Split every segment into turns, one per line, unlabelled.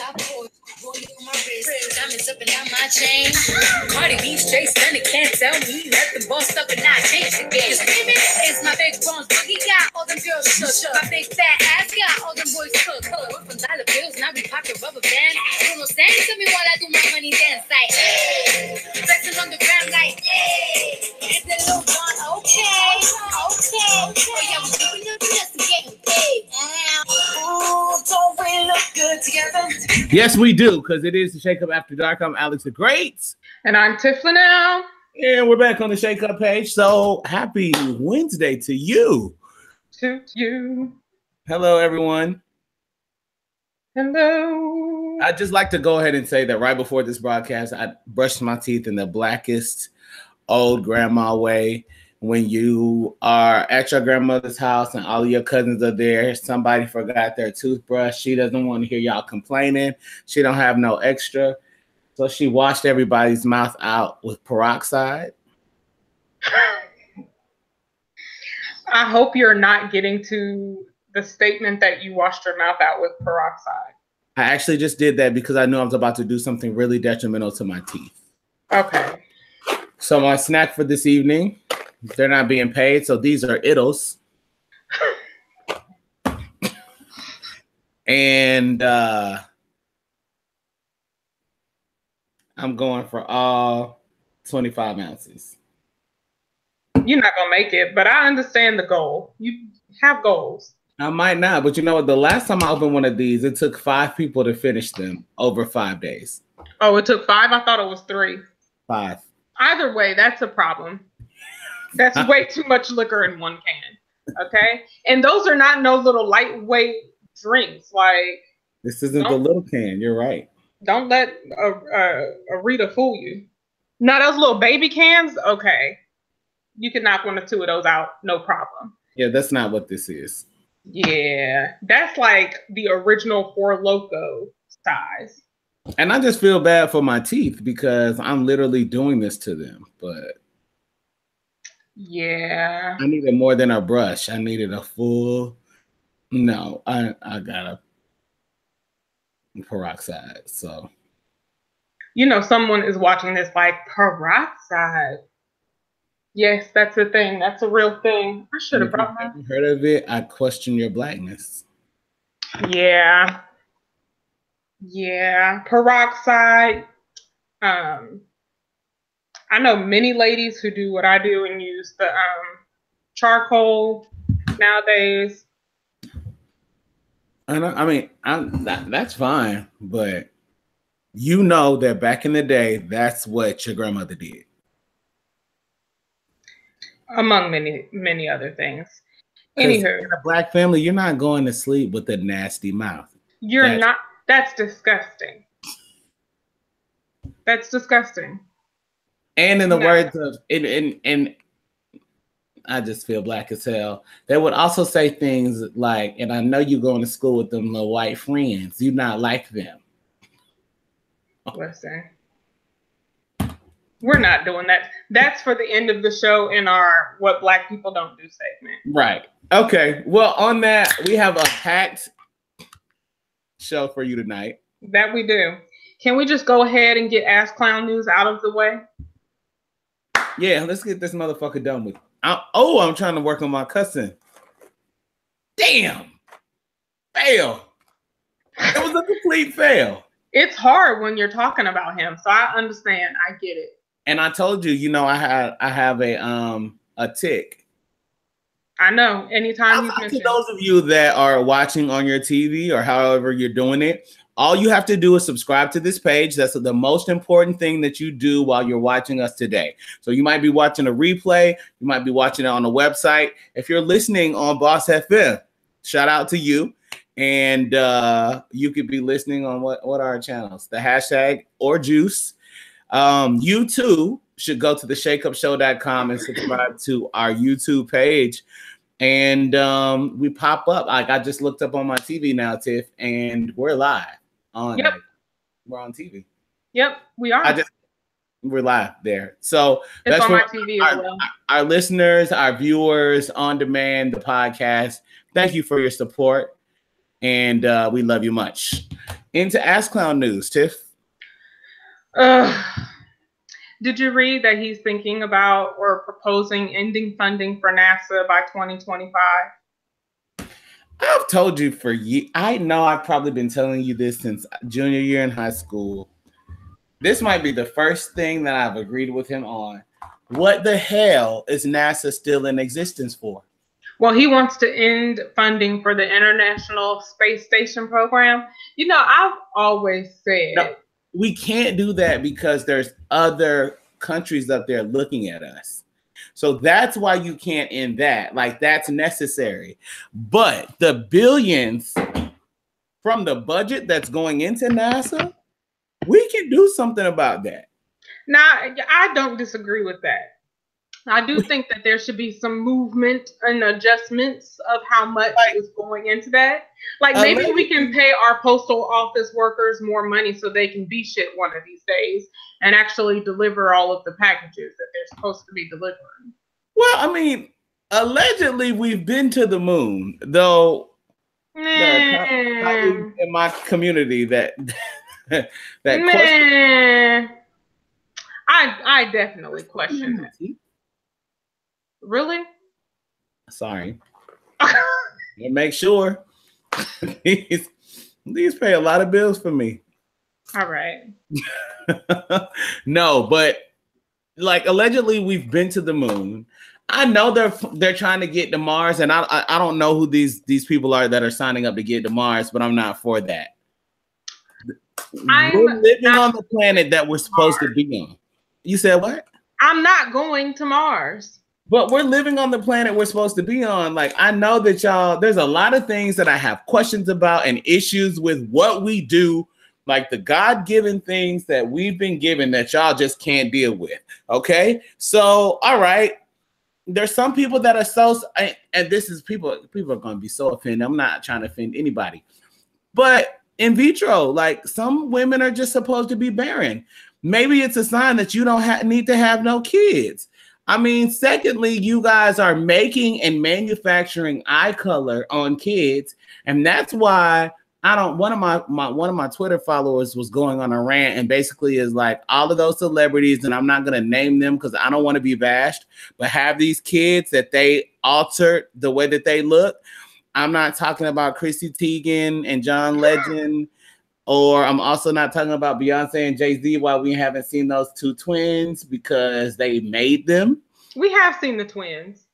top boy, rolling on my wrist, diamonds up and down my chain. Cardi B straight stunning, can't tell me nothing. Bossed up and I changed the game. Screaming, it's my big bronze boogie, got all them girls shook. My big fat ass got all them boys cook. We're from dollar bills, now we pocket rubber band. Bruno stand to me while I do my money dance like, hey. Flexing on the ground like, hey. It's a little one, okay. Oh yeah, we're doing your best to get paid. Ooh, don't we look good together?
Yes, we do, because it is the Shake Up After Dark. I'm Alex the Great.
And I'm Tiff Linnell.
And we're back on the Shake Up page. So happy Wednesday to you.
To you.
Hello, everyone.
Hello.
I'd just like to go ahead and say that right before this broadcast, I brushed my teeth in the blackest old grandma way. When you are at your grandmother's house and all of your cousins are there, somebody forgot their toothbrush. She doesn't want to hear y'all complaining. She don't have no extra. So she washed everybody's mouth out with peroxide.
I hope you're not getting to the statement that you washed your mouth out with peroxide.
I actually just did that because I knew I was about to do something really detrimental to my teeth.
Okay.
So my snack for this evening, they're not being paid, so these are Iddles. And I'm going for all 25 ounces.
You're not going to make it, but I understand the goal. You have goals.
I might not, but you know what? The last time I opened one of these, it took 5 people to finish them over 5 days.
Oh, it took 5? I thought it was 3.
5.
Either way, that's a problem. That's way too much liquor in one can. Okay? And those are not no little lightweight drinks. Like,
this isn't the little can. You're right.
Don't let a Rita fool you. Now, those little baby cans, okay. You can knock 1 or 2 of those out, no problem.
Yeah, that's not what this is.
Yeah, that's like the original Four Loko size.
And I just feel bad for my teeth because I'm literally doing this to them. But
yeah,
I needed more than a brush. I needed a full. No, I got a peroxide. So,
you know, someone is watching this like peroxide. Yes, that's a thing. That's a real thing. I should have brought my.
Heard of it? I question your blackness.
Yeah. Yeah, peroxide. I know many ladies who do what I do and use the charcoal nowadays.
That's fine, but you know that back in the day, that's what your grandmother did.
Among many other things. Anywho,
in a black family, you're not going to sleep with a nasty mouth.
You're not. That's disgusting. That's disgusting.
And in the words of, and I just feel black as hell. They would also say things like, and I know you going to school with them little white friends. You not like them.
Listen, we're not doing that. That's for the end of the show in our What Black People Don't Do segment.
Right. Okay. Well, on that, we have a packed show for you tonight.
That we do. Can we just go ahead and get Ask Clown News out of the way?
Yeah, let's get this motherfucker done with. I'm trying to work on my cousin. Damn. Fail. It was a complete fail.
It's hard when you're talking about him, so I understand. I get it.
And I told you, I have a tick.
I know. Anytime you
to those of you that are watching on your TV or however you're doing it, all you have to do is subscribe to this page. That's the most important thing that you do while you're watching us today. So you might be watching a replay. You might be watching it on the website. If you're listening on Boss FM, shout out to you. And you could be listening on what are our channels? The hashtag or juice. You too should go to the shakeupshow.com and subscribe to our YouTube page. And we pop up. Like I just looked up on my TV now, Tiff, and we're live on.
Yep.
We're on TV.
Yep, we are.
We're live there. So
it's that's on my TV as well.
Our listeners, our viewers on demand, the podcast. Thank you for your support, and we love you much. into Ask Clown news, Tiff.
Did you read that he's thinking about or proposing ending funding for NASA by 2025?
I've told you for years. I know I've probably been telling you this since junior year in high school. This might be the first thing that I've agreed with him on. What the hell is NASA still in existence for?
Well, he wants to end funding for the International Space Station program. You know, I've always said...
No, we can't do that because there's other countries up there looking at us. So that's why you can't end that. Like, that's necessary. But the billions from the budget that's going into NASA, we can do something about that.
Now, I don't disagree with that. I do think that there should be some movement and adjustments of how much is going into that. Like, maybe we can pay our postal office workers more money so they can be shit one of these days and actually deliver all of the packages that they're supposed to be delivering.
Well, I mean, allegedly we've been to the moon, though. In my community that question.
I definitely question that. Really?
Sorry. Make sure. These pay a lot of bills for me.
All right.
No, but like allegedly we've been to the moon. I know they're trying to get to Mars, and I don't know who these people are that are signing up to get to Mars, but I'm not for that. We're living on the planet that we're supposed to be on. You said what?
I'm not going to Mars.
But we're living on the planet we're supposed to be on. Like, I know that y'all, there's a lot of things that I have questions about and issues with what we do, like the God-given things that we've been given that y'all just can't deal with. Okay? So, all right. There's some people that are so, and this is people are going to be so offended. I'm not trying to offend anybody. But in vitro, like some women are just supposed to be barren. Maybe it's a sign that you don't need to have no kids. I mean, secondly, you guys are making and manufacturing eye color on kids, and that's why I don't. One of my Twitter followers was going on a rant and basically is like, all of those celebrities, and I'm not gonna name them because I don't want to be bashed, but have these kids that they altered the way that they look. I'm not talking about Chrissy Teigen and John Legend. Or I'm also not talking about Beyonce and Jay-Z while we haven't seen those two twins because they made them.
We have seen the twins.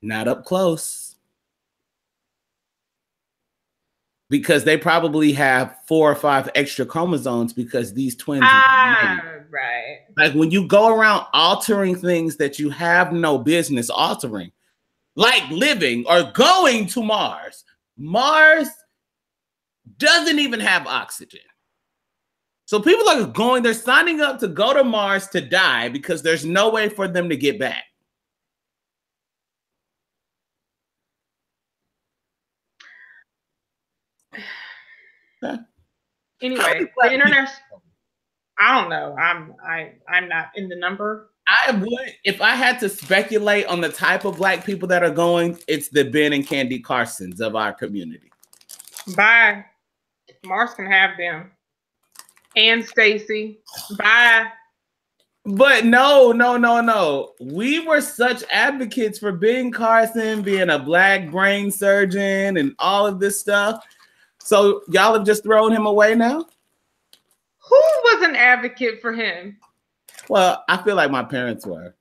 Not up close. Because they probably have 4 or 5 extra chromosomes because these twins are
right.
Like when you go around altering things that you have no business altering, like living or going to Mars. Mars doesn't even have oxygen. So people are they're signing up to go to Mars to die because there's no way for them to get back.
Anyway, the international, I don't know. I'm not in the number.
I would, if I had to speculate on the type of Black people that are going, it's the Ben and Candy Carsons of our community.
Bye. Mars can have them. And Stacy. Bye.
But no. We were such advocates for Ben Carson being a Black brain surgeon and all of this stuff. So y'all have just thrown him away now?
Who was an advocate for him?
Well, I feel like my parents were.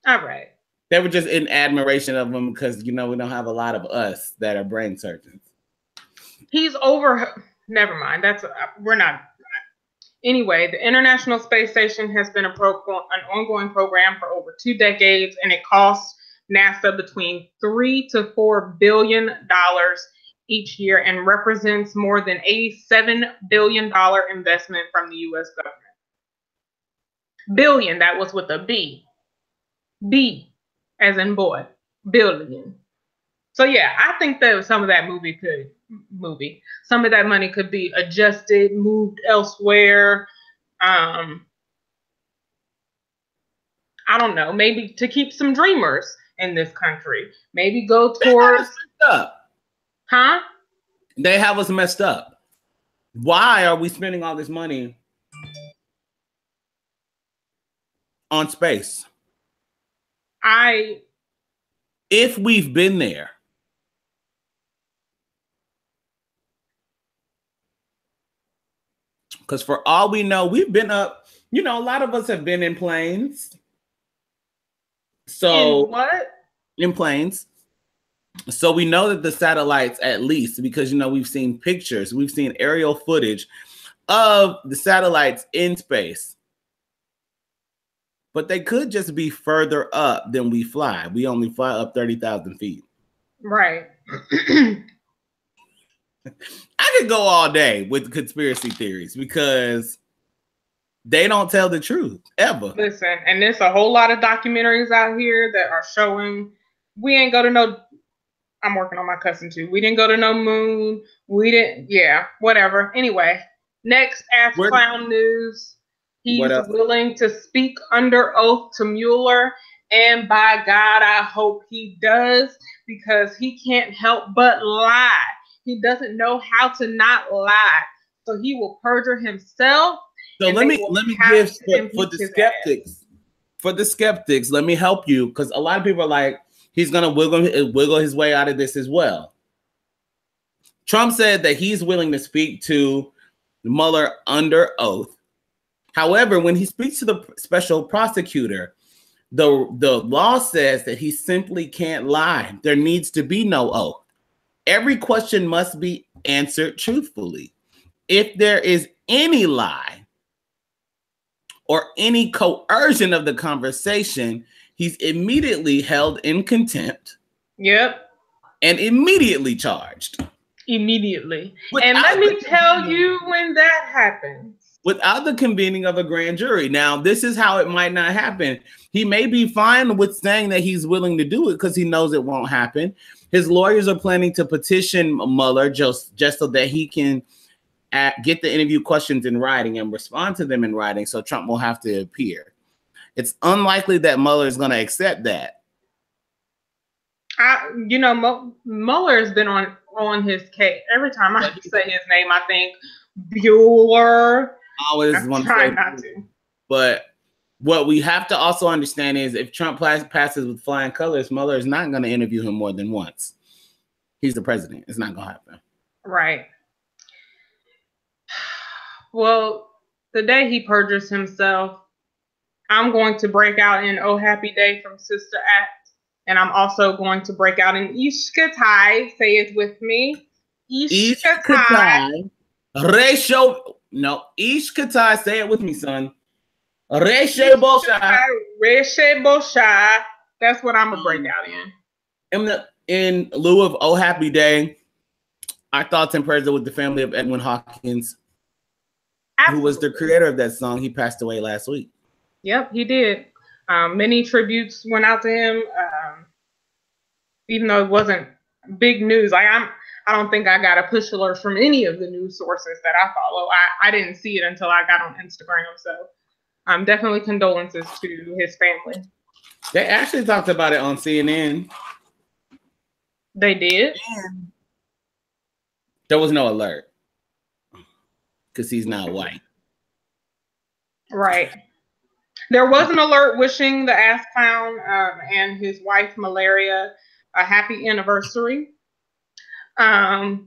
All right.
They were just in admiration of him because, we don't have a lot of us that are brain surgeons.
He's over. Never mind. We're not. Anyway, the International Space Station has been an ongoing program for over 2 decades, and it costs NASA between $3 to $4 billion each year and represents more than $87 billion investment from the U.S. government. Billion, that was with a B. B, as in boy, billion. So yeah, I think that some of that some of that money could be adjusted, moved elsewhere. I don't know, maybe to keep some dreamers in this country. Maybe go towards.
They have us messed up. Why are we spending all this money on space? If we've been there. Because for all we know, we've been up, you know, a lot of us have been in planes. So
in what?
In planes. So we know that the satellites, at least, because, you know, we've seen pictures, we've seen aerial footage of the satellites in space. But they could just be further up than we fly. We only fly up 30,000 feet.
Right.
I could go all day with conspiracy theories because they don't tell the truth ever.
Listen, and there's a whole lot of documentaries out here that are showing we ain't go to no. I'm working on my cousin too. We didn't go to no moon. We didn't. Yeah, whatever. Anyway, next Ask Clown news. He's willing to speak under oath to Mueller, and by God, I hope he does, because he can't help but lie. He doesn't know how to not lie, so he will perjure himself.
So let me give for the skeptics. For the skeptics, let me help you, because a lot of people are like, he's gonna wiggle his way out of this as well. Trump said that he's willing to speak to Mueller under oath. However, when he speaks to the special prosecutor, the law says that he simply can't lie. There needs to be no oath. Every question must be answered truthfully. If there is any lie or any coercion of the conversation, he's immediately held in contempt.
Yep.
And immediately charged.
Immediately. And let me tell you when that happens.
Without the convening of a grand jury. Now, this is how it might not happen. He may be fine with saying that he's willing to do it because he knows it won't happen. His lawyers are planning to petition Mueller just so that he can get the interview questions in writing and respond to them in writing, so Trump will have to appear. It's unlikely that Mueller is going to accept that.
You know, Mueller has been on his case. Every time I say his name, I think Bueller.
Always want to say not to. But what we have to also understand is if Trump passes with flying colors, Mueller is not going to interview him more than once. He's the president. It's not going to happen.
Right. Well, the day he perjures himself, I'm going to break out in Oh Happy Day from Sister Act. And I'm also going to break out in Ishkatai. Say it with me. Ishkatai.
Resho. No, Ishkatai. Say it with me, son. Reshe Bosha.
Reshe Bosha. That's what I'm going to break out in.
In lieu of Oh Happy Day, our thoughts and prayers are with the family of Edwin Hawkins, who was the creator of that song. He passed away last week.
Yep, he did. Many tributes went out to him, even though it wasn't big news. I don't think I got a push alert from any of the news sources that I follow. I didn't see it until I got on Instagram. So definitely condolences to his family.
They actually talked about it on CNN.
They did?
There was no alert because he's not white.
Right. There was an alert wishing the Ass Clown and his wife Malaria a happy anniversary. Now,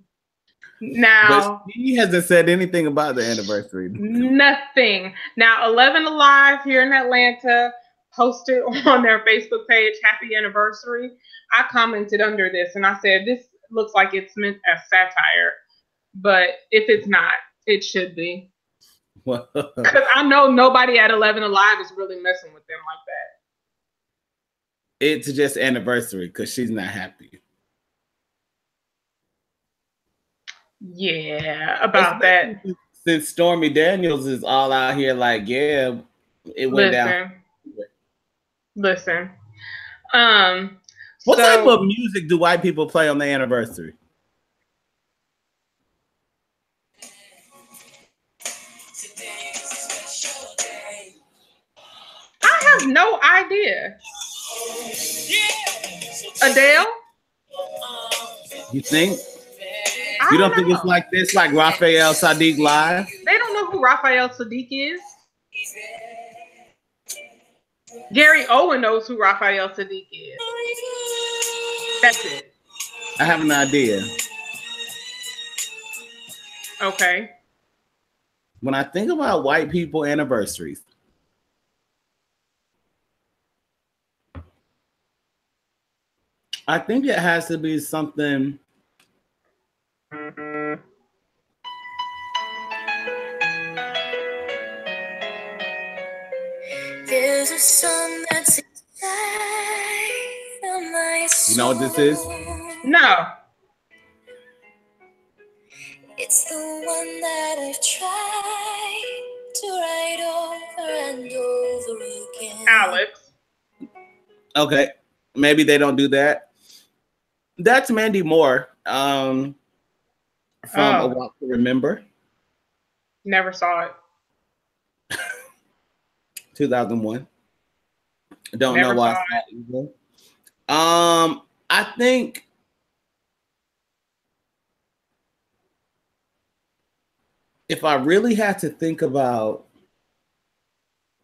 but he hasn't said anything about the anniversary.
Nothing. Now, 11 Alive here in Atlanta posted on their Facebook page happy anniversary. I commented under this and I said, this looks like it's meant as satire, but if it's not, it should be. Because I know nobody at 11 Alive is really messing with them like that.
It's just anniversary because she's not happy.
Yeah, about that.
Since Stormy Daniels is all out here like, yeah, it went down.
Listen.
What type of music do white people play on the anniversary?
I have no idea. Adele?
You think? You don't think it's like this, like Raphael Sadiq live?
They don't know who Raphael Sadiq is. Gary Owen knows who Raphael Sadiq is. That's it.
I have an idea.
Okay.
When I think about white people anniversaries, I think it has to be something.
There's a song that's inside of my soul.
You know what this is?
No.
It's the one that I've tried to write over and over again.
Alex.
Okay, maybe they don't do that. That's Mandy Moore from A Walk to Remember.
Never saw it.
2001. Don't
Never
know why.
saw
It's not either. I think if I really had to think about,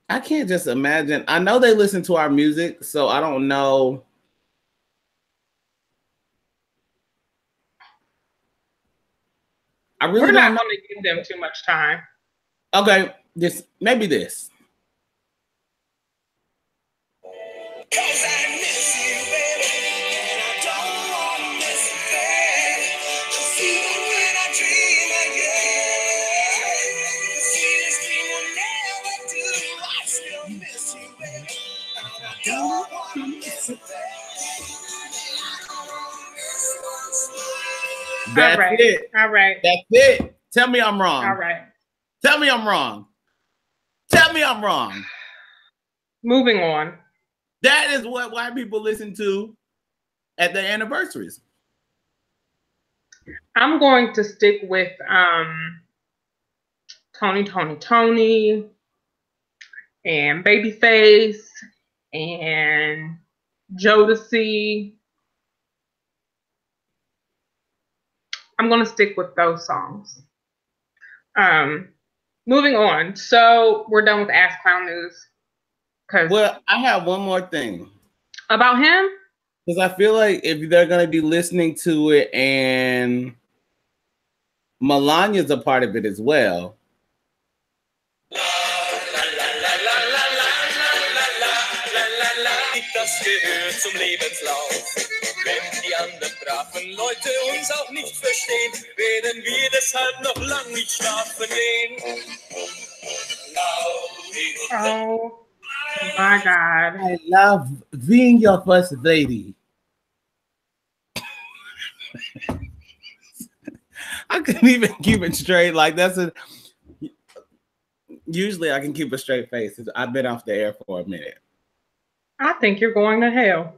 I can't just imagine. I know they listen to our music, so I don't know. I really
We're not
don't know.
going to give them too much time.
Okay, maybe this. That's it.
All right.
That's it. Tell me I'm wrong.
All right.
Tell me I'm wrong. Tell me I'm wrong.
Moving on.
That is what white people listen to at their anniversaries.
I'm going to stick with Tony and Babyface and Jodeci. I'm going to stick with those songs. Moving on. So we're done with Ask Clown News.
Well, I have one more thing.
About him?
Because I feel like if they're going to be listening to it and Melania's a part of it as well.
Das gehört zum Lebenslauf. Wenn die anderen braven Leute uns auch nicht verstehen, werden wir deshalb noch lang nicht schlafen gehen.
Oh my God.
I love being your first lady. I couldn't even keep it straight. Like usually I can keep a straight face. I've been off the air for a minute.
I think you're going to hell.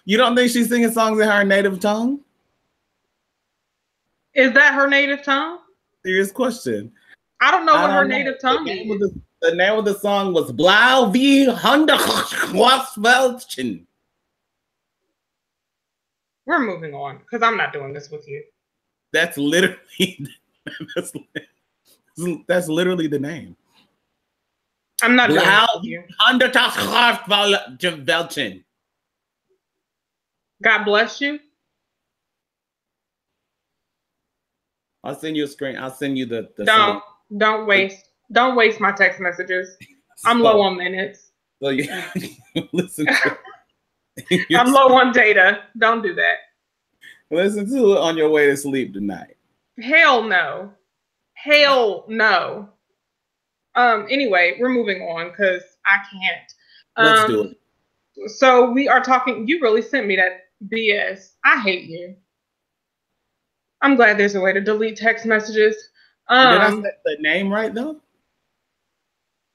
You don't think she's singing songs in her native tongue?
Is that her native tongue?
Serious question.
I don't know what her native tongue is.
The name of the song was Blau wie Hundertwelchen.
We're moving on because I'm not doing this with you.
That's literally that's literally the name.
I'm not doing this with you.
Hundertwelchen.
God bless you.
I'll send you a screen. I'll send you the
don't song. Don't waste my text messages. I'm low on minutes.
So you listen to it.
I'm low on data. Don't do that.
Listen to it on your way to sleep tonight.
Hell no. Hell no. Anyway, we're moving on because I can't.
Let's do it.
So we are talking. You really sent me that BS. I hate you. I'm glad there's a way to delete text messages.
Did I set the name right though?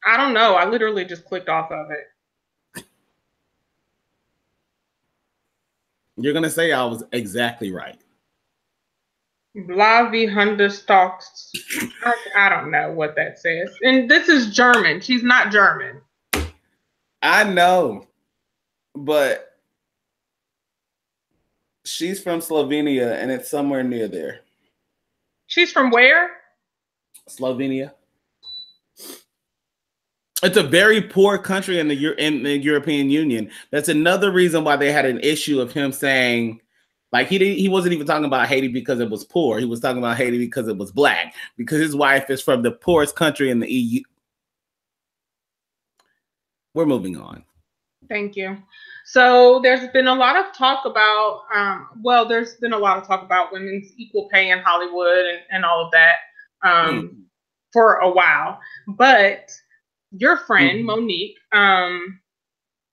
I don't know. I literally just clicked off of it.
You're gonna say I was exactly right.
Blavi Hunderstocks. I don't know what that says. And this is German. She's not German.
I know, but She's from Slovenia, and it's somewhere near there.
She's from where?
Slovenia. It's a very poor country in the European Union. That's another reason why they had an issue of him saying, like, he wasn't even talking about Haiti because it was poor. He was talking about Haiti because it was black, because his wife is from the poorest country in the EU. We're moving on.
Thank you. So there's been a lot of talk about, there's been a lot of talk about women's equal pay in Hollywood and all of that for a while. But your friend, Monique,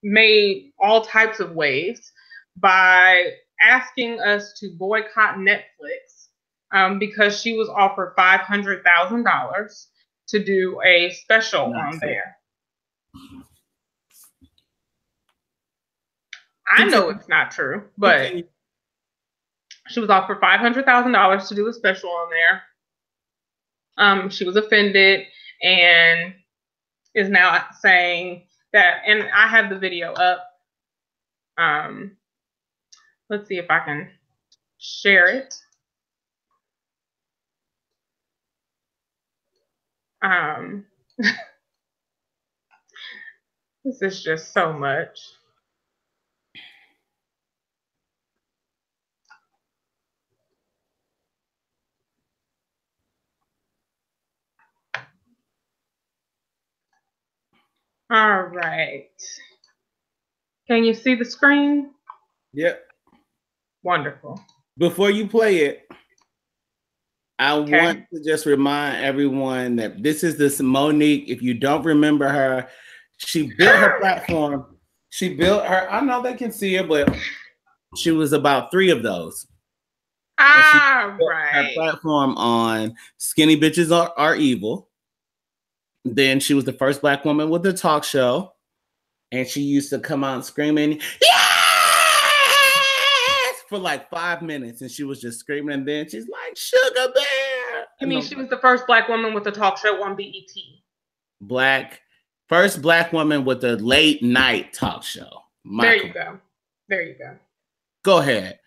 made all types of waves by asking us to boycott Netflix because she was offered $500,000 to do a special on there. I know it's not true, but she was offered $500,000 to do a special on there. She was offended and is now saying that, and I have the video up. Let's see if I can share it. This is just so much. All right. Can you see the screen?
Yep.
Wonderful.
Before you play it, I want to just remind everyone that this is this Monique. If you don't remember her, she built her platform. She built her, I know they can see her, but she was about 3 of those.
Right.
Her platform on Skinny Bitches Are Evil. Then she was the first Black woman with a talk show. And she used to come out screaming, yes! For like 5 minutes. And she was just screaming. And then she's like, Sugar Bear.
You mean she was the first Black woman with a talk show on BET?
First Black woman with a late night talk show.
There you go. There you go.
Go ahead.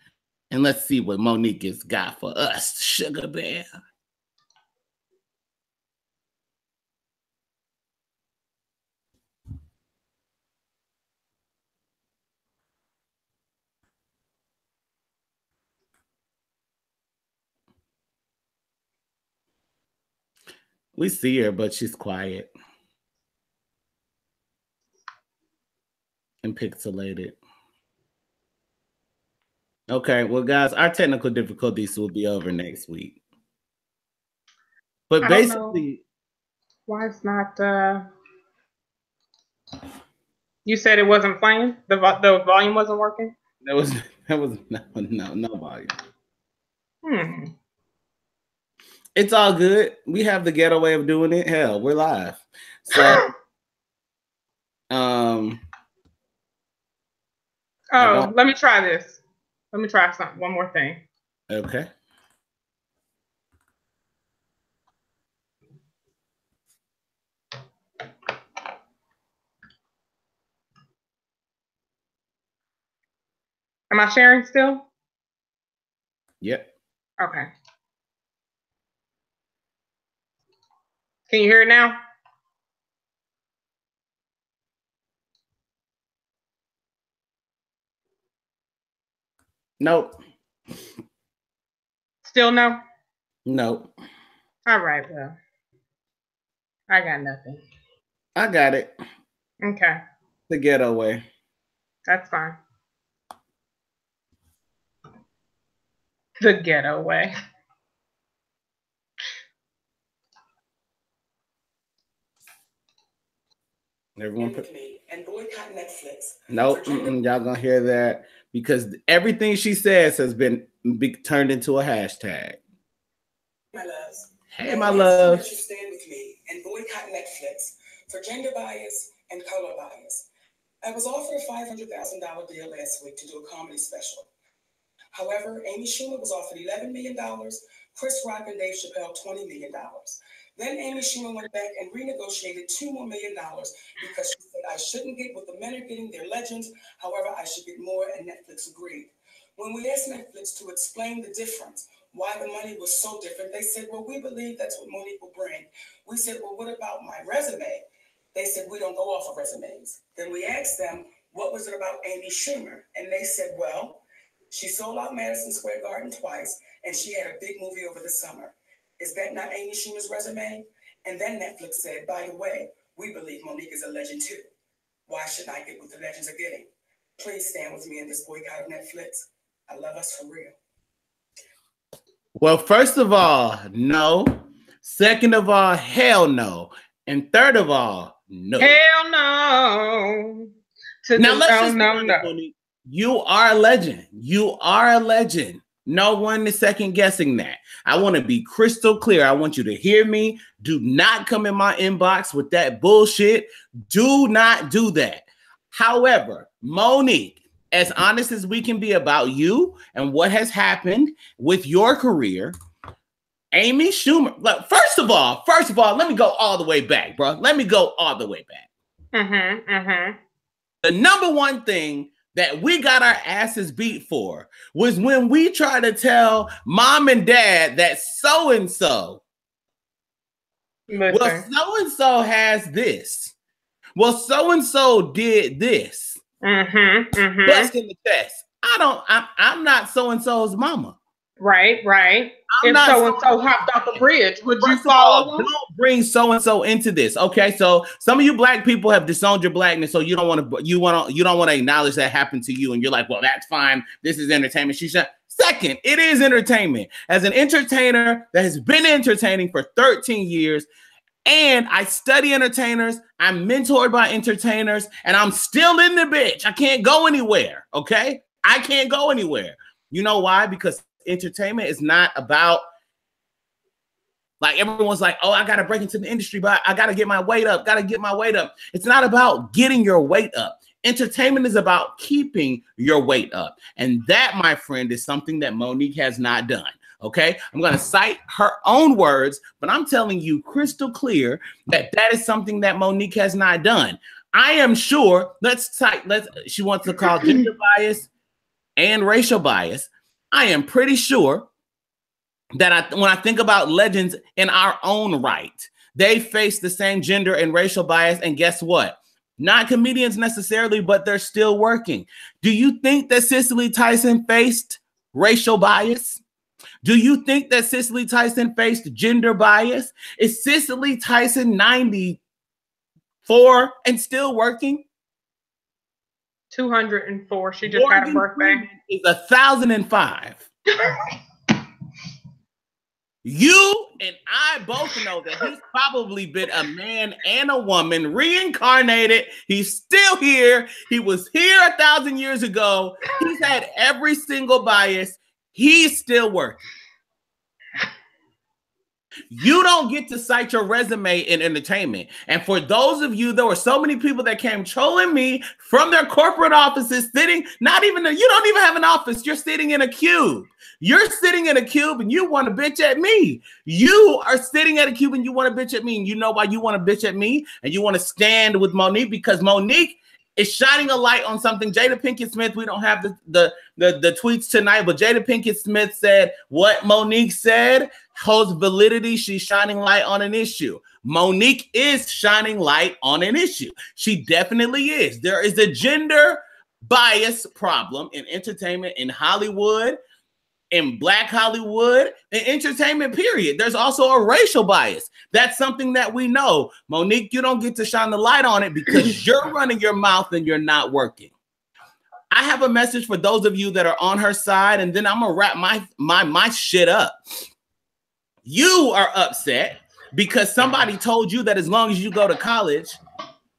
And let's see what Monique has got for us, Sugar Bear. We see her, but she's quiet and pixelated. Okay, well, guys, our technical difficulties will be over next week. But basically,
why it's not? You said it wasn't playing. The volume wasn't working.
That was no volume. It's all good. We have the ghetto way of doing it. Hell, we're live. So,
let me try this. Let me try something. One more thing.
Okay.
Am I sharing still?
Yep.
Okay. Can you hear it now?
Nope.
Still no?
Nope.
All right, well, I got nothing.
I got it.
Okay.
The ghetto way.
That's fine. The ghetto way.
Everyone put
and boycott Netflix.
Nope, y'all gonna hear that because everything she says has been turned into a hashtag.
My loves.
Hey, my loves.
You stand with me and boycott Netflix for gender bias and color bias. I was offered a $500,000 deal last week to do a comedy special. However, Amy Schumer was offered $11 million, Chris Rock and Dave Chappelle $20 million. Then Amy Schumer went back and renegotiated $2 more million because she said I shouldn't get what the men are getting, they're legends. However, I should get more, and Netflix agreed. When we asked Netflix to explain the difference, why the money was so different, they said, well, we believe that's what Monique will bring. We said, well, what about my resume? They said, we don't go off of resumes. Then we asked them, what was it about Amy Schumer? And they said, well, she sold out Madison Square Garden twice, and she had a big movie over the summer. Is that not Amy Schumer's resume? And then Netflix said, by the way, we believe Monique is a legend too. Why shouldn't I get what the legends are getting? Please stand with me in this boycott of Netflix. I love us for real.
Well, first of all, no. Second of all, hell no. And third of all, no.
Hell no.
Now let's just be honest, you are a legend. You are a legend. No one is second guessing that. I want to be crystal clear. I want you to hear me. Do not come in my inbox with that bullshit. Do not do that. However, Monique, as honest as we can be about you and what has happened with your career, Amy Schumer, look, first of all, let me go all the way back, bro. Let me go all the way back. The number one thing that we got our asses beat for was when we tried to tell mom and dad that so-and-so, well, so-and-so has this. Well, so-and-so did this. Bust in the chest. I'm not so-and-so's mama.
Right. If so-and-so hopped off the bridge, would you follow them?
Don't bring so-and-so into this. Okay, so some of you black people have disowned your blackness, so you don't want to acknowledge that happened to you, and you're like, well, that's fine. This is entertainment. Second, it is entertainment. As an entertainer that has been entertaining for 13 years, and I study entertainers, I'm mentored by entertainers, and I'm still in the bitch. I can't go anywhere. Okay, I can't go anywhere. You know why? Because entertainment is not about, like, everyone's like, oh, I gotta break into the industry, but I gotta get my weight up. It's not about getting your weight up. Entertainment is about keeping your weight up, and that, my friend, is something that Monique has not done. Okay, I'm going to cite her own words, but I'm telling you crystal clear that is something that Monique has not done. I am sure. She wants to call gender bias and racial bias. I am pretty sure that when I think about legends in our own right, they face the same gender and racial bias. And guess what? Not comedians necessarily, but they're still working. Do you think that Cicely Tyson faced racial bias? Do you think that Cicely Tyson faced gender bias? Is Cicely Tyson 94 and still working?
204. She just had a birthday.
Is 1,005. You and I both know that he's probably been a man and a woman reincarnated. He's still here. He was here 1,000 years ago. He's had every single bias. He's still working. You don't get to cite your resume in entertainment. And for those of you, there were so many people that came trolling me from their corporate offices, sitting, you don't even have an office. You're sitting in a cube. You're sitting in a cube and you want to bitch at me. You are sitting at a cube and you want to bitch at me. And you know why you want to bitch at me? And you want to stand with Monique, because Monique is shining a light on something. Jada Pinkett Smith, we don't have the tweets tonight, but Jada Pinkett Smith said what Monique said holds validity. She's shining light on an issue. Monique is shining light on an issue. She definitely is. There is a gender bias problem in entertainment, in Hollywood, in Black Hollywood, in entertainment, period. There's also a racial bias. That's something that we know. Monique, you don't get to shine the light on it because you're running your mouth and you're not working. I have a message for those of you that are on her side, and then I'm gonna wrap my shit up. You are upset because somebody told you that as long as you go to college,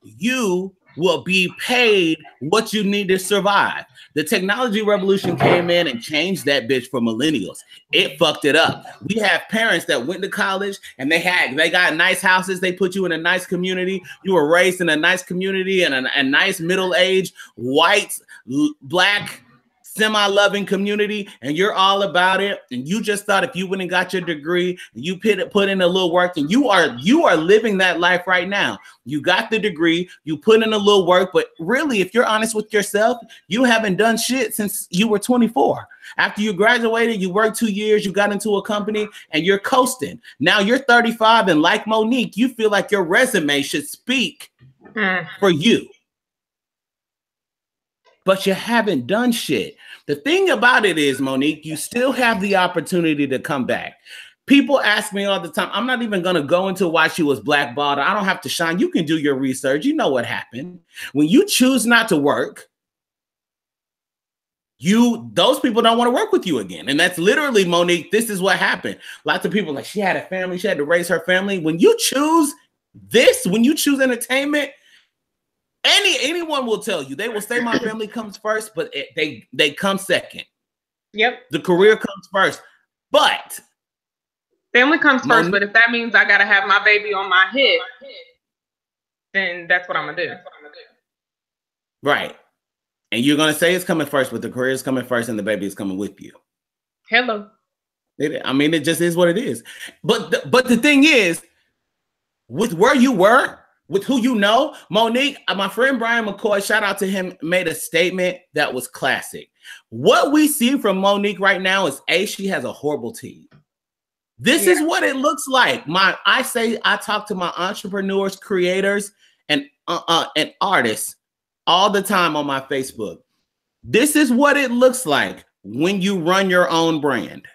you will be paid what you need to survive. The technology revolution came in and changed that bitch for millennials. It fucked it up. We have parents that went to college and they got nice houses. They put you in a nice community. You were raised in a nice community and a nice middle-aged, white, black semi-loving community, and you're all about it, and you just thought if you went and got your degree, you put in a little work, and you are living that life right now. You got the degree, you put in a little work, but really, if you're honest with yourself, you haven't done shit since you were 24. After you graduated, you worked 2 years, you got into a company, and you're coasting. Now you're 35, and like Monique, you feel like your resume should speak for you. But you haven't done shit. The thing about it is, Monique, you still have the opportunity to come back. People ask me all the time, I'm not even going to go into why she was blackballed. I don't have to shine. You can do your research. You know what happened. When you choose not to work, those people don't want to work with you again. And that's literally, Monique, this is what happened. Lots of people like, she had a family, she had to raise her family. When you choose this, when you choose entertainment, anyone will tell you, they will say my family comes first, but they come second. Yep. The career comes first. But
family comes first, but if that means I gotta have my baby on my head, then that's what I'm gonna do.
Right. And you're gonna say it's coming first, but the career is coming first and the baby is coming with you.
Hello.
It just is what it is. But the thing is, with where you were, with who you know, Monique, my friend Brian McCoy, shout out to him, made a statement that was classic. What we see from Monique right now is she has a horrible team. This is what it looks like. I talk to my entrepreneurs, creators, and artists all the time on my Facebook. This is what it looks like when you run your own brand.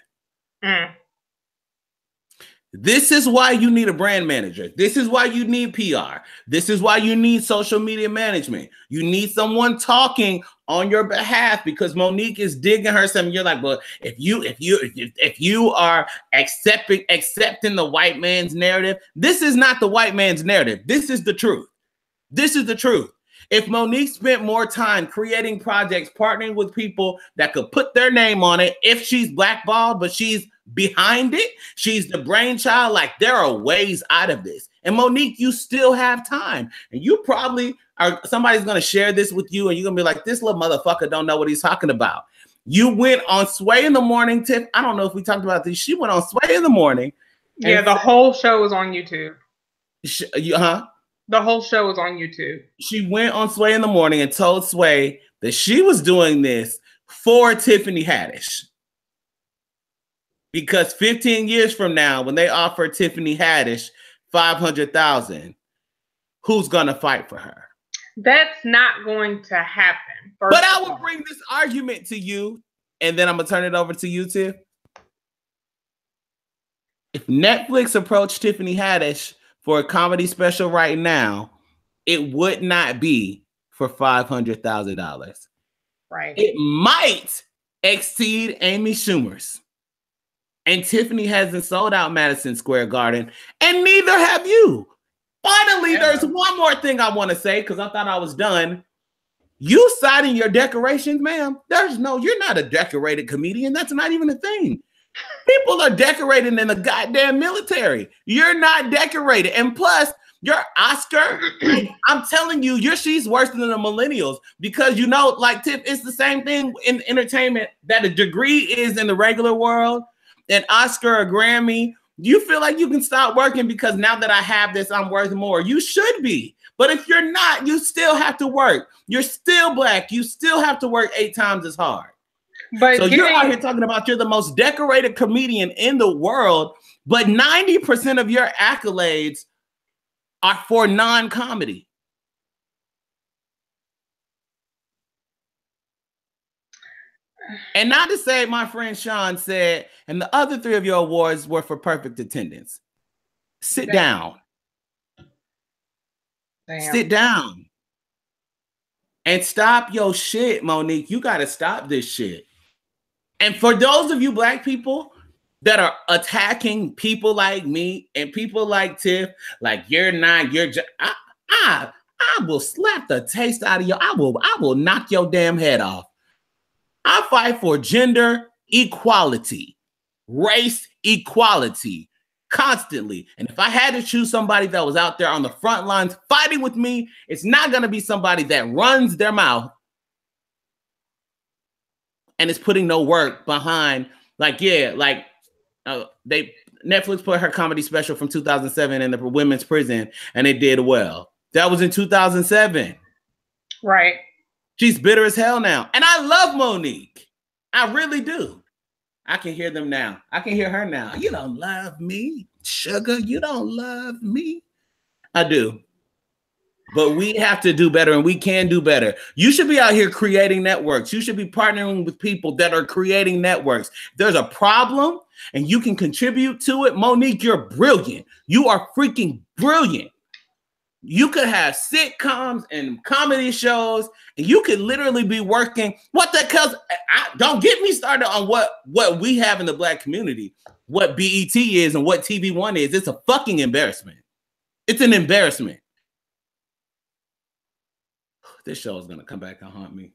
This is why you need a brand manager. This is why you need PR. This is why you need social media management. You need someone talking on your behalf because Monique is digging herself. And you're like, well, if you are accepting the white man's narrative, this is not the white man's narrative. This is the truth. This is the truth. If Monique spent more time creating projects, partnering with people that could put their name on it, if she's blackballed, but she's behind it, she's the brainchild, like there are ways out of this. And Monique, you still have time. And you probably somebody's going to share this with you and you're going to be like, this little motherfucker don't know what he's talking about. You went on Sway in the Morning, Tiff. I don't know if we talked about this. She went on Sway in the Morning.
Yeah, the whole show is on YouTube.
The
whole show is on YouTube.
She went on Sway in the Morning and told Sway that she was doing this for Tiffany Haddish. Because 15 years from now, when they offer Tiffany Haddish $500,000, who's gonna fight for her?
That's not going to happen.
But I will bring this argument to you, and then I'm gonna turn it over to you, Tiff. If Netflix approached Tiffany Haddish for a comedy special right now, it would not be for $500,000.
Right.
It might exceed Amy Schumer's. And Tiffany hasn't sold out Madison Square Garden, and neither have you. Finally, there's one more thing I want to say because I thought I was done. You citing your decorations, ma'am. You're not a decorated comedian. That's not even a thing. People are decorated in the goddamn military. You're not decorated. And plus, your Oscar, I'm telling you, she's worse than the millennials because, like Tiff, it's the same thing in entertainment that a degree is in the regular world. An Oscar or Grammy, you feel like you can stop working because now that I have this, I'm worth more. You should be. But if you're not, you still have to work. You're still Black. You still have to work 8 times as hard. So you're out here talking about you're the most decorated comedian in the world, but 90% of your accolades are for non-comedy. And not to say my friend Sean said, and the other 3 of your awards were for perfect attendance. Sit down. Sit down. And stop your shit, Monique. You got to stop this shit. And for those of you Black people that are attacking people like me and people like Tiff, like I will slap the taste out of you. I will knock your damn head off. I fight for gender equality, race equality, constantly. And if I had to choose somebody that was out there on the front lines fighting with me, it's not going to be somebody that runs their mouth and is putting no work behind. Like, yeah, like Netflix put her comedy special from 2007 in the women's prison, and it did well. That was in 2007.
Right.
She's bitter as hell now. And I love Monique. I really do. I can hear them now. I can hear her now. You don't love me, sugar. You don't love me. I do. But we have to do better, and we can do better. You should be out here creating networks. You should be partnering with people that are creating networks. There's a problem, and you can contribute to it. Monique, you're brilliant. You are freaking brilliant. You could have sitcoms and comedy shows, and you could literally be working. What the hell? Don't get me started on what we have in the Black community, what BET is and what TV One is. It's a fucking embarrassment. It's an embarrassment. This show is going to come back and haunt me.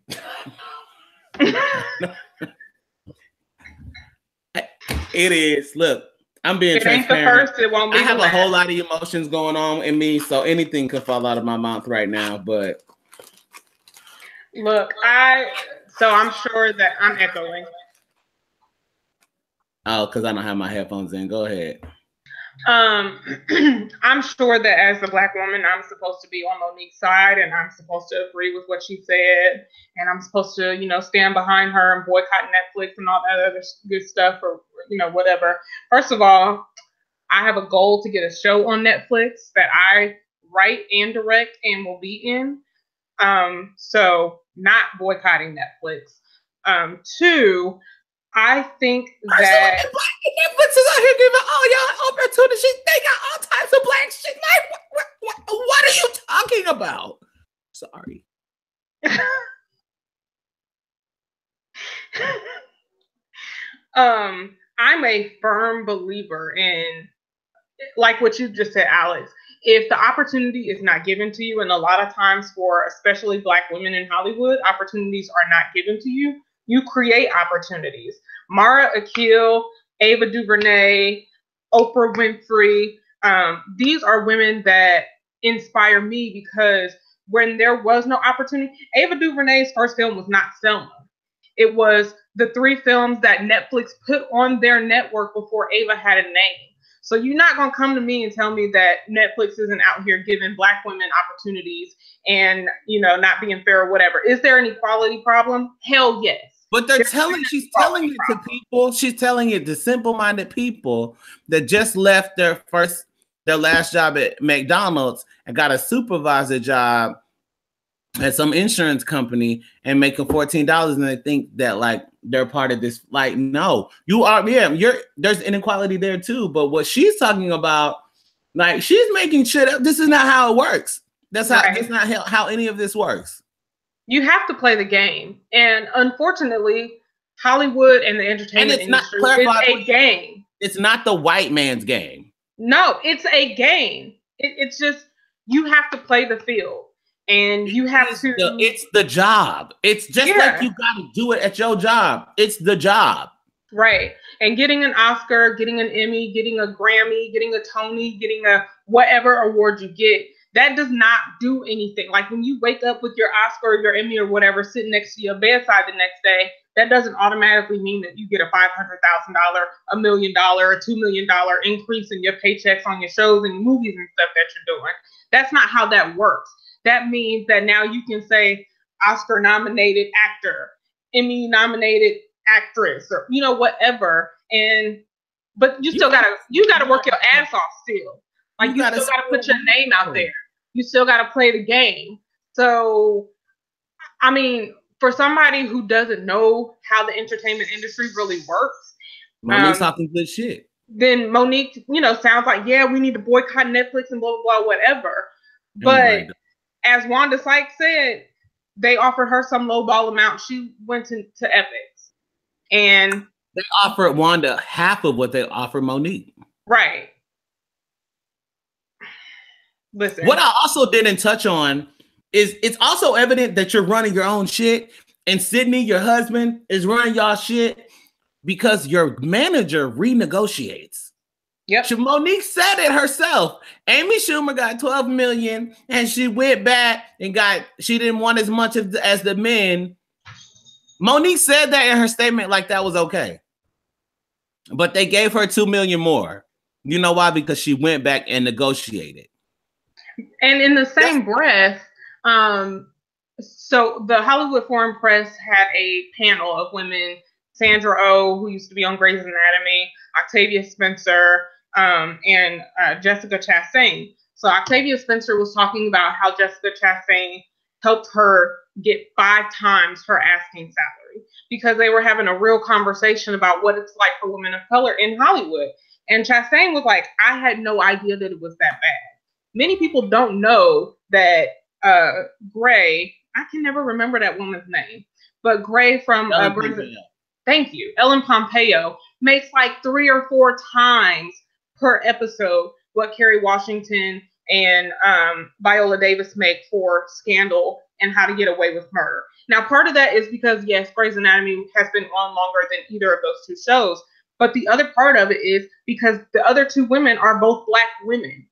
It is. Look. I'm being transparent. Ain't the first, it won't be. I have a whole lot of emotions going on in me, so anything could fall out of my mouth right now. But
look, I'm sure that I'm echoing.
Oh, because I don't have my headphones in. Go ahead.
I'm sure that as a Black woman, I'm supposed to be on Monique's side, and I'm supposed to agree with what she said, and I'm supposed to, stand behind her and boycott Netflix and all that other good stuff, or whatever. First of all, I have a goal to get a show on Netflix that I write and direct and will be in. So not boycotting Netflix. Two, I think that
Netflix is out here giving all y'all opportunities. They got all types of Black shit. Like, what are you talking about? Sorry.
I'm a firm believer in, like what you just said, Alex. If the opportunity is not given to you, and a lot of times for especially Black women in Hollywood, opportunities are not given to you, you create opportunities. Mara Akil, Ava DuVernay, Oprah Winfrey, these are women that inspire me, because when there was no opportunity, Ava DuVernay's first film was not Selma. It was the 3 films that Netflix put on their network before Ava had a name. So you're not going to come to me and tell me that Netflix isn't out here giving Black women opportunities and, not being fair or whatever. Is there an equality problem? Hell yes.
But she's telling it to people. She's telling it to simple-minded people that just left their last job at McDonald's and got a supervisor job at some insurance company and making $14, and they think that like they're part of this. Like, no, you are. Yeah, there's inequality there too. But what she's talking about, like, she's making shit up. This is not how it works. That's not how any of this works.
You have to play the game, and unfortunately, Hollywood and the entertainment industry is a game.
It's not the white man's game.
No, it's a game. It's just, you have to play the field, and you have to.
It's the job. It's just like you got to do it at your job. It's the job.
Right. And getting an Oscar, getting an Emmy, getting a Grammy, getting a Tony, getting a whatever award you get, that does not do anything. Like when you wake up with your Oscar or your Emmy or whatever sitting next to your bedside the next day, that doesn't automatically mean that you get a $500,000, $1 million, or $2 million increase in your paychecks on your shows and movies and stuff that you're doing. That's not how that works. That means that now you can say Oscar nominated actor, Emmy nominated actress, or whatever. But you still gotta work your ass off still. Like you still gotta put your name out there. You still gotta play the game. So, I mean, for somebody who doesn't know how the entertainment industry really works,
Monique's talking good shit.
Then Monique, sounds like, yeah, we need to boycott Netflix and blah blah blah, whatever. But as Wanda Sykes said, they offered her some lowball amount. She went to Epix, and
they offered Wanda half of what they offered Monique.
Right. Listen.
What I also didn't touch on is it's also evident that you're running your own shit, and Sydney, your husband, is running y'all shit because your manager renegotiates.
Yep.
Monique said it herself. Amy Schumer got $12 million, and she went back and she didn't want as much as the men. Monique said that in her statement, like that was okay. But they gave her $2 million more. You know why? Because she went back and negotiated.
And in the same breath, so the Hollywood Foreign Press had a panel of women: Sandra Oh, who used to be on Grey's Anatomy, Octavia Spencer, and Jessica Chastain. So Octavia Spencer was talking about how Jessica Chastain helped her get 5 times her asking salary because they were having a real conversation about what it's like for women of color in Hollywood. And Chastain was like, I had no idea that it was that bad. Many people don't know that Grey, I can never remember that woman's name, but Grey from thank you, Ellen Pompeo, makes like 3 or 4 times per episode what Kerry Washington and Viola Davis make for Scandal and How to Get Away with Murder. Now, part of that is because, yes, Grey's Anatomy has been on longer than either of those 2 shows, but the other part of it is because the other 2 women are both Black women.